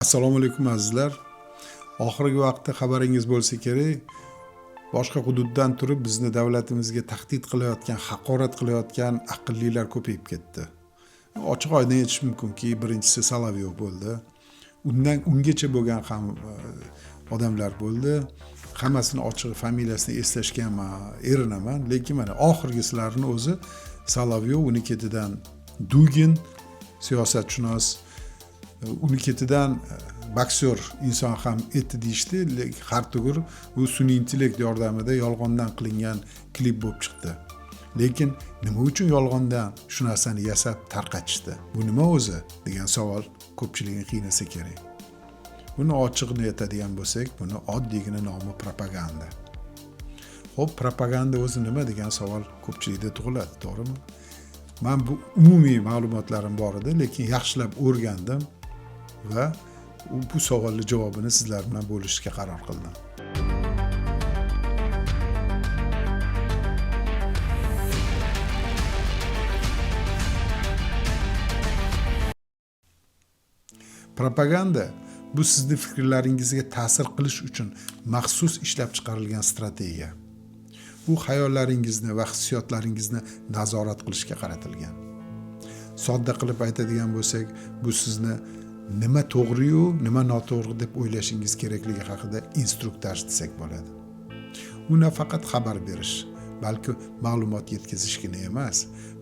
Assalomu alaykum azizlar. Oxirgi vaqtda xabaringiz bo'lsa kerak, boshqa hududdan turib bizni davlatimizga tahdid qilayotgan, haqorat qilayotgan aqllilar ko'payib ketdi. Ochiq oydin aytish mumkinki, birinchisi Solovyov bo'ldi. Ungacha bo'lgan ham odamlar bo'ldi. Hammasini ochiq familiyasini eslashga erinaman, lekin mana oxirgisilarning o'zi Solovyov, uni ketidan Dugin, siyosatshunos, uni ketidan boksyor inson ham eti deyishdi, lekin har tugur bu sun'iy intellekt yordamida yolg'ondan qilingan klip bo'lib chiqdi. Lekin nima uchun yolg'ondan shu narsani yasab tarqatishdi? Bu nima o'zi degan savol ko'pchilikni qiynasa kerak. Buni ochiqni aytadigan bo'lsak, buni oddiygina nomi propaganda. Xo'p, propaganda o'zi nima degan savol ko'pchilikda tug'iladi, to'g'rimi? Men bu umumiy ma'lumotlarim bor edi, lekin yaxshilab o'rgandim va bu savolning javobini sizlar bilan bo'lishga qaror qildim. Propaganda bu sizning fikrlaringizga ta'sir qilish uchun maxsus ishlab chiqarilgan strategiya. Bu xayollaringizni va hissiyotlaringizni nazorat qilishga qaratilgan. Sodda qilib aytadigan bo'lsak, bu sizni nima to'g'ri-yu, nima noto'g'ri deb o'ylashingiz kerakligi haqida instruktaj desak bo'ladi. U nafaqat xabar berish, balki ma'lumot yetkazishgina emas,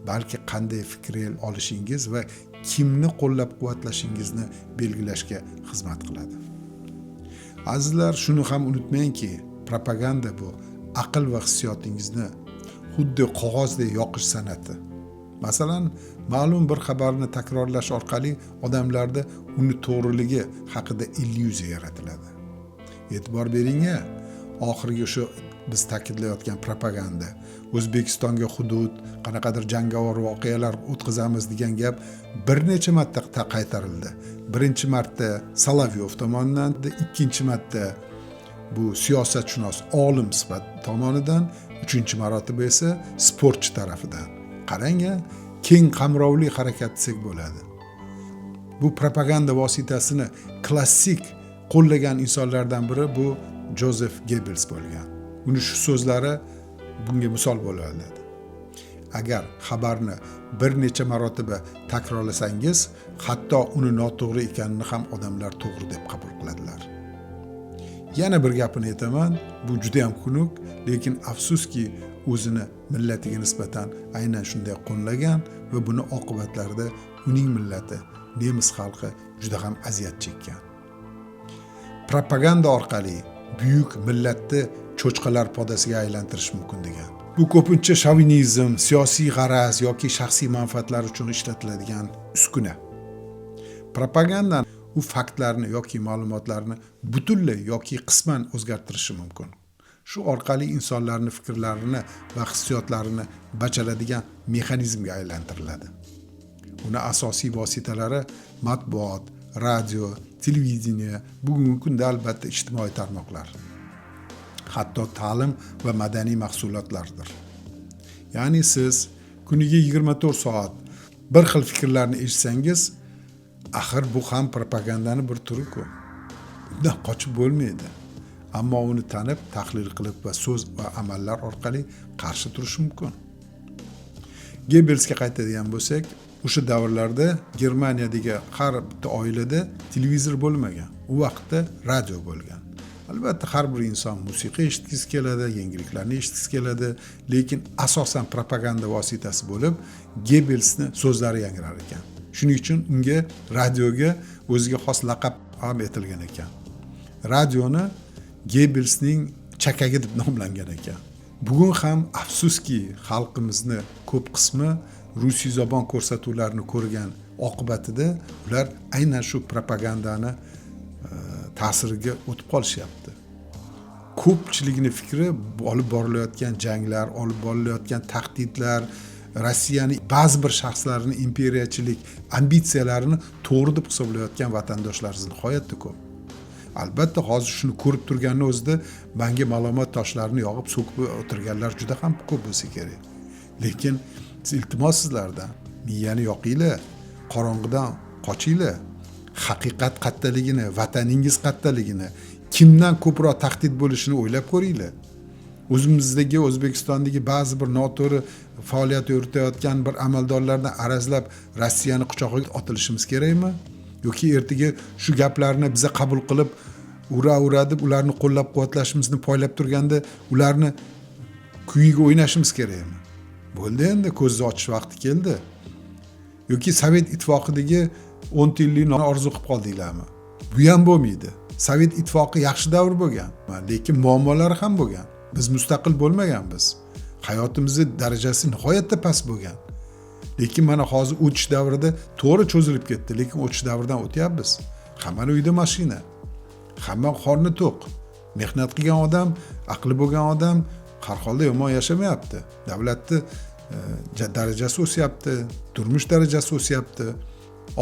balki qanday fikr olishingiz va kimni qo'llab-quvvatlashingizni belgilashga xizmat qiladi. Azizlar, shuni ham unutmangki, propaganda bu aql va hissiyotingizni xuddi qog'ozdek yoqish san'ati. Masalan, ma'lum bir xabarni takrorlash orqali odamlarda uni to'g'riligi haqida illyuziya yaratiladi. E'tibor bering-a, oxirgi shu biz ta'kidlayotgan propaganda, O'zbekistonga hudud, qanaqadir jangovar voqealar o'tkazamiz degan gap bir necha marta qaytarildi. Birinchi marta Solovyov tomonidan, ikkinchi marta bu siyosatshunos olim sifat tomonidan, uchinchi marotaba esa sportchi tarafidan. Qarang-a, keng qamrovli harakat desak bo'ladi. Bu propaganda vositasini klassik qo'llagan insonlardan biri bu Joseph Goebbels bo'lgan. Uni shu so'zlari bunga misol bo'la oladi. Agar xabarni bir necha marotaba takrorlasangiz, hatto uni noto'g'ri ekanini ham odamlar to'g'ri deb qabul qiladilar. Yana bir gapini aytaman, bu juda ham xunuk, lekin afsuski o'zini millatiga nisbatan aynan shunday qo'llagan va buni oqibatlarida uning millati, nemis xalqi juda ham aziyat chekkan. Propaganda orqali buyuk millatni cho'chqalar podasiga aylantirish mumkin degan. Bu ko'pincha shovinizm, siyosiy g'araz yoki shaxsiy manfaatlar uchun ishlatiladigan uskuna. Propaganda u faktlarni yoki ma'lumotlarni butunlay yoki qisman o'zgartirishi mumkin. Shu orqali insonlarning fikrlarini va hissiyotlarini bajaradigan mexanizmga aylantiriladi. Uni asosiy vositalari matbuot, radio, televideniya, bugungi kunda albatta ijtimoiy tarmoqlar, hatto ta'lim va madaniy mahsulotlardir. Ya'ni siz kuniga 24 soat bir xil fikrlarni eshitsangiz, axir bu ham propagandani bir turi-ku. Undan qochib bo'lmaydi. Ammo uni tanib, tahlil qilib va so'z va amallar orqali qarshi turish mumkin. Goebbelsga qaytadigan bo'lsak, o'sha davrlarda Germaniyadagi har bitta oilada televizor bo'lmagan. U vaqtda radio bo'lgan. Albatta har bir inson musiqa eshitgisi keladi, yangiliklarni eshitgisi keladi, lekin asosan propaganda vositasi bo'lib, Goebbelsni so'zlari yangrar ekan. Shuning uchun unga radioga o'ziga xos laqab ham etilgan ekan. Radioni Goebbelsning chakagi deb nomlangan ekan. Bugun ham afsuski xalqimizni ko'p qismi rusiyzabon ko'rsatuvlarni ko'rgan oqibatida ular aynan shu propagandani ta'siriga o'tib qolishyapti. Ko'pchilikning fikri olib borilayotgan janglar, olib borilayotgan tahdidlar, Rossiyaning ba'zi bir shaxslarining imperiyachilik ambitsiyalarini to'g'ri deb hisoblayotgan vatandoshlarimiz nihoyatda ko'p. Albatta hozir shuni ko'rib turganning o'zida menga ma'lumot toshlarini yog'ib so'kib o'tirganlar juda ham ko'p bo'lsa kerak. Lekin iltimos sizlardan miyani yoqinglar, qorong'idan qochinglar. haqiqat qattaligini, vataningiz qattaligini, kimdan ko'proq tahdid bo'lishini o'ylab ko'ringlar. O'zimizdagi O'zbekistondagi ba'zi bir noto'g'ri faoliyat yuritayotgan bir amaldorlardan arazlab Rossiyani quchog'iga otilishimiz kerakmi? Yoki ertaga shu gaplarni biza qabul qilib ura deb ularni qo'llab-quvvatlashimizni poylab turganda ularni kuyiga o'ynashimiz kerakmi? Bo'ldi endi, ko'zni ochish vaqti keldi. Yoki Sovet ittifoqidagi 10 yillik orzu qilib qoldinglarmi? Bu ham bo'lmaydi. Sovet ittifoqi yaxshi davr bo'lgan, lekin muammolari ham bo'lgan. Biz mustaqil bo'lmaganmiz. Hayotimizni darajasi nihoyatda past bo'lgan. Lekin mana hozir o'tish davrida to'g'ri cho'zilib ketdi, lekin o'tish davridan o'tyapmiz. Hammaning uyida mashina, hamma qorni to'q. Mehnat qilgan odam, aqli bo'lgan odam har holda yomon yashamayapti. Davlatni darajasi o'syapti, turmush darajasi o'syapti.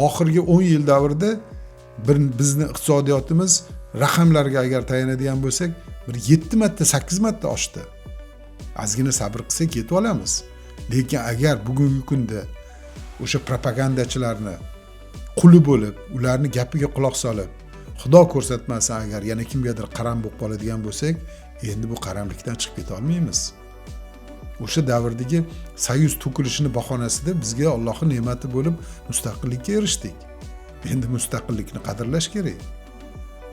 Oxirgi 10 yil davrida bizni iqtisodiyotimiz raqamlarga agar tayanadigan bo'lsak, bir 7 marta, 8 marta oshdi. Ozgina sabr qilsak yetib olamiz. Lekin agar bugungi kunda o'sha propagandachilarni quli bo'lib, ularni gapiga quloq solib, Xudo ko'rsatmasin agar yana kimgadir qaram bo'lib qoladigan bo'lsak, endi bu qaramlikdan chiqib keta olmaymiz. O'sha davrdagi soyuz to'kilishini bahonasida bizga Allohning ne'mati bo'lib mustaqillikka erishdik. Endi mustaqillikni qadrlash kerak.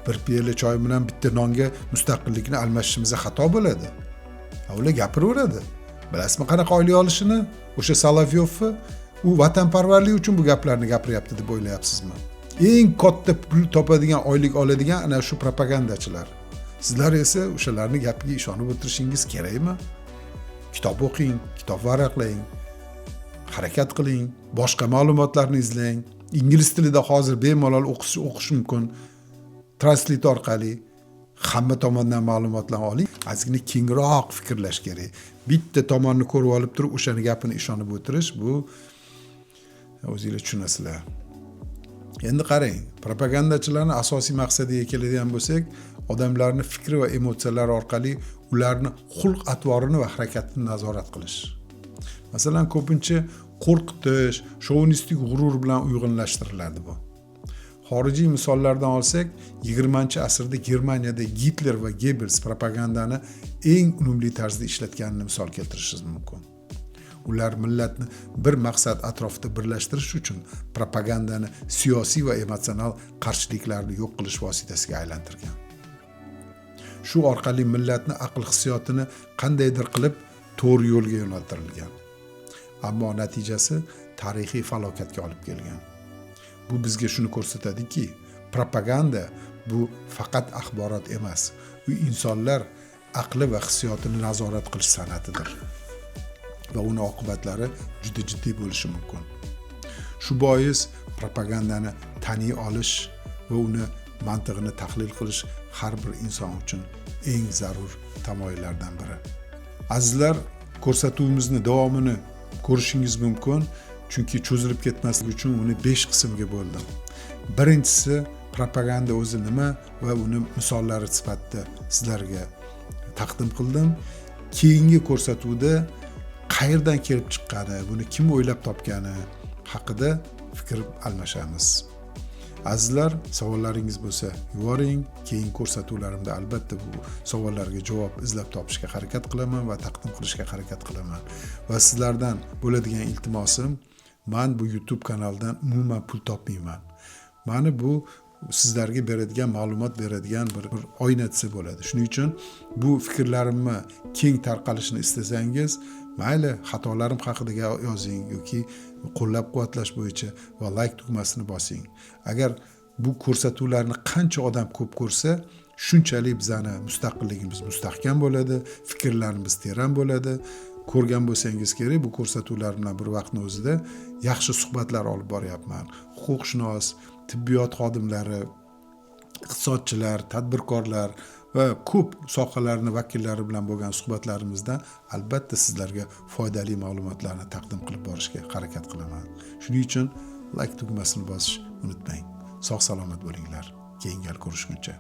Bir piyola choy bilan bitta nonga mustaqillikni almashishimiz xato bo'ladi. Ular gapiraveradi. Bilasizmi qanaqa oylik olishini? O'sha Solovyovni u vatanparvarlik uchun bu gaplarni gapiryapti deb o'ylayapsizmi? Eng katta pul topadigan, oylik oladigan ana shu propagandachilar. Sizlar esa o'shalarning gapiga ishonib o'tirishingiz kerakmi? Kitob o'qing, kitob varaqlang, harakat qiling, boshqa ma'lumotlarni izlang. Ingliz tilida hozir bemalol o'qish mumkin. Translator orqali hamma tomondan ma'lumotlarni oling. Ozgina kengroq fikrlash kerak. Bitta tomonni ko'rib olib turib, o'shani gapini ishonib o'tirish bu o'zingizlar tushunasizlar. Endi qarang, propagandachilarning asosiy maqsadiga keladigan bo'lsak, odamlarni fikri va emotsiyalari orqali ularni xulq-atvorini va harakatini nazorat qilish. Masalan, ko'pincha qo'rqitish, shovinistik g'urur bilan uyg'unlashtiriladi bu. Xorijiy misollardan olsak, 20-asrda Germaniyada Gitler va Goebbels propagandani eng unumli tarzda ishlatganini misol keltirishimiz mumkin. Ular millatni bir maqsad atrofida birlashtirish uchun propagandani siyosiy va emotsional qarshiliklarni yo'q qilish vositasiga aylantirgan. Shu orqali millatni aql hissiyotini qandaydir qilib to'g'ri yo'lga yo'naltirilgan. Ammo natijasi tarixiy falokatga olib kelgan. Bu bizga shuni ko'rsatadiki, propaganda bu faqat axborot emas, u insonlar aqli va hissiyotini nazorat qilish san'atidir. Va uni oqibatlari juda jiddiy bo'lishi mumkin. Shu bois propagandani taniy olish va uni mantig'ini tahlil qilish har bir inson uchun eng zarur tamoyillardan biri. Azizlar, ko'rsatuvimizni davomini ko'rishingiz mumkin, chunki cho'zilib ketmasligi uchun uni 5 qismga bo'ldim. Birinchisi propaganda o'zi nima va uni misollari sifatida sizlarga taqdim qildim. Keyingi ko'rsatuvda qayerdan kelib chiqqani, buni kim o'ylab topgani haqida fikr almashamiz. Azizlar, savollaringiz bo'lsa yuboring. Keyin ko'rsatuvlarimda albatta bu savollarga javob izlab topishga harakat qilaman va taqdim qilishga harakat qilaman. Va sizlardan bo'ladigan iltimosim, men bu YouTube kanaldan umuman pul topmayman. Mani bu sizlarga beradigan ma'lumot beradigan bir oyna desa bo'ladi. Shuning uchun bu fikrlarimni keng tarqalishini istasangiz, mayli xatolarim haqida yozing yoki qo'llab-quvvatlash bo'yicha va like tugmasini bosing. Agar bu ko'rsatuvlarni qancha odam ko'p ko'rsa, shunchalik bizani mustaqilligimiz mustahkam bo'ladi, fikrlarimiz teran bo'ladi. Ko'rgan bo'lsangiz kerak, bu ko'rsatuvlar bilan bir vaqtning o'zida yaxshi suhbatlar olib boryapman. Huquqshunos, tibbiyot xodimlari, iqtisodchilar, tadbirkorlar va ko'p sohalarning vakillari bilan bo'lgan suhbatlarimizdan albatta sizlarga foydali ma'lumotlarni taqdim qilib borishga harakat qilaman. Shuning uchun like tugmasini bosishni unutmang. Sog' salomat bo'linglar. Keyingi ko'rishguncha.